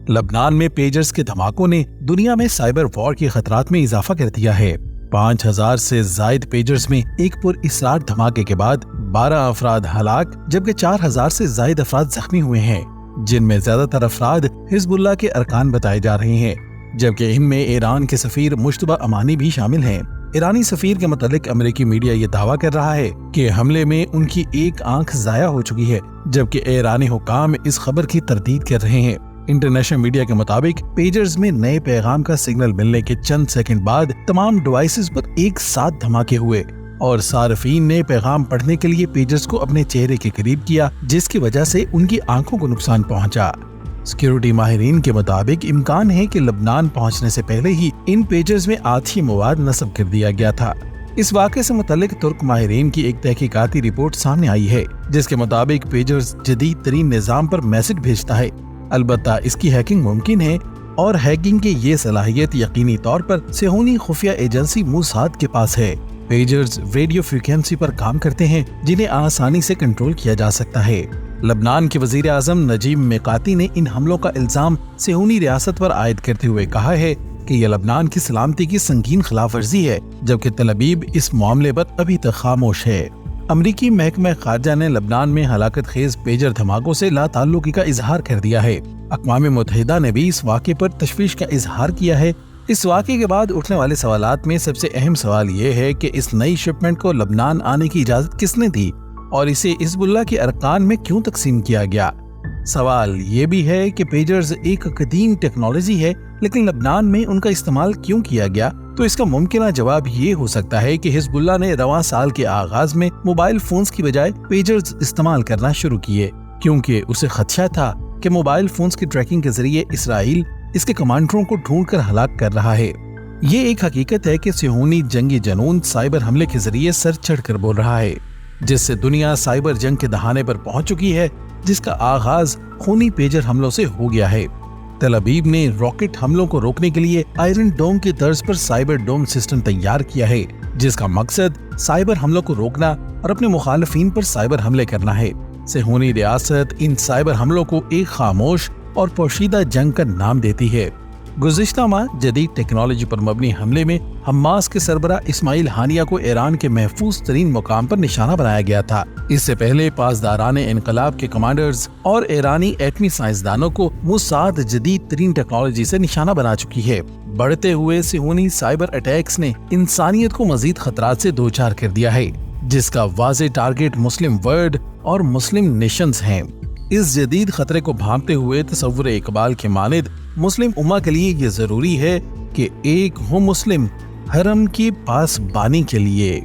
लबनान में पेजर्स के धमाकों ने दुनिया में साइबर वॉर के खतरात में इजाफा कर दिया है। 5000 से जायद पेजर्स में एक पुरअसरार धमाके के बाद 12 अफराद हलाक जबकि 4000 से जायद अफराद जख्मी हुए हैं, जिनमें ज्यादातर अफराद हिजबुल्लाह के अरकान बताए जा रहे हैं, जबकि इनमें ईरान के सफीर मुश्तबा अमानी भी शामिल हैं। ईरानी सफीर के मुतालिक अमेरिकी मीडिया ये दावा कर रहा है कि हमले में उनकी एक आंख जाया हो चुकी है, जबकि ईरानी हुकाम इस खबर की तरदीद कर रहे हैं। इंटरनेशनल मीडिया के मुताबिक पेजर्स में नए पैगाम का सिग्नल मिलने के चंद सेकंड बाद तमाम डिवाइसेस पर एक साथ धमाके हुए और सार्फिन ने पैगाम पढ़ने के लिए पेजर्स को अपने चेहरे के करीब किया, जिसकी वजह से उनकी आंखों को नुकसान पहुंचा। सिक्योरिटी माहिरीन के मुताबिक इम्कान है कि लबनान पहुंचने से पहले ही इन पेजर्स में आतिशी मवाद नस्ब कर दिया गया था। इस वाक़े से मुतल्लिक तुर्क माहिरीन की एक तहकीकाती रिपोर्ट सामने आई है, जिसके मुताबिक पेजर्स जदीद तरीन निज़ाम पर मैसेज भेजता है। अलबत्ता इसकी हैकिंग मुमकिन है और हैकिंग की ये सलाहियत यकीनी तौर पर सेहूनी खुफिया एजेंसी मोसाद के पास है। पेजर्स रेडियो फ्रीक्वेंसी पर काम करते हैं, जिन्हें आसानी से कंट्रोल किया जा सकता है। लबनान के वजीर आजम नजीब मिकाती ने इन हमलों का इल्जाम सेहूनी रियासत पर आयद करते हुए कहा है कि यह लबनान की सलामती की संगीन खिलाफ वर्जी है, जबकि तल अबीब इस मामले पर अभी तक खामोश है। अमरीकी महकमा खारजा ने लबनान में हलाकत खेज पेजर धमाकों से लाताल्लुकी का इजहार कर दिया है। अक़वाम मुत्तहिदा ने भी इस वाक़े पर तशवीश का इजहार किया है। इस वाक़े के बाद उठने वाले सवालात में सबसे अहम सवाल ये है कि इस नई शिपमेंट को लबनान आने की इजाजत किसने दी और इसे हिजबुल्लाह के अरकान में क्यों तकसीम किया गया। सवाल ये भी है कि पेजर्स एक कदीम टेक्नोलॉजी है, लेकिन लबनान में उनका इस्तेमाल क्यों किया गया। तो इसका मुमकिन जवाब ये हो सकता है कि हिजबुल्लाह ने रवां साल के आगाज में मोबाइल फोन्स की बजाय पेजर्स इस्तेमाल करना शुरू किए, क्योंकि उसे खदशा था कि मोबाइल फोन्स की ट्रैकिंग के जरिए इसराइल इसके कमांडरों को ढूंढकर हलाक कर रहा है। ये एक हकीकत है कि सेहूनी जंगी जनून साइबर हमले के जरिए सर चढ़कर बोल रहा है, जिससे दुनिया साइबर जंग के दहाने पर पहुंच चुकी है, जिसका आगाज खूनी पेजर हमलों से हो गया है। तल अबीब ने रॉकेट हमलों को रोकने के लिए आयरन डोम की तर्ज पर साइबर डोम सिस्टम तैयार किया है, जिसका मकसद साइबर हमलों को रोकना और अपने मुखालफिन पर साइबर हमले करना है। सेहूनी रियासत इन साइबर हमलों को एक खामोश और पोशीदा जंग का नाम देती है। गुज़िश्ता माह जदीद टेक्नोलॉजी पर मबनी हमले में हमास के सरबरा इस्माइल हानिया को ईरान के महफूज तरीन मुकाम पर निशाना बनाया गया था। इससे पहले पासदाराने इनकलाब के कमांडर्स और ईरानी एटमी साइंसदानों को मोसाद जदीद तरीन टेक्नोलॉजी से निशाना बना चुकी है। बढ़ते हुए सेहूनी साइबर अटैक्स ने इंसानियत को मजीद खतरात से दो चार कर दिया है, जिसका वाज़ेह टारगेट मुस्लिम वर्ल्ड और मुस्लिम नेशंस हैं। इस जदीद खतरे को भांपते हुए तसव्वुर इकबाल के मानिद मुस्लिम उम्मा के लिए ये जरूरी है कि एक हो मुस्लिम हरम के पास बानी के लिए।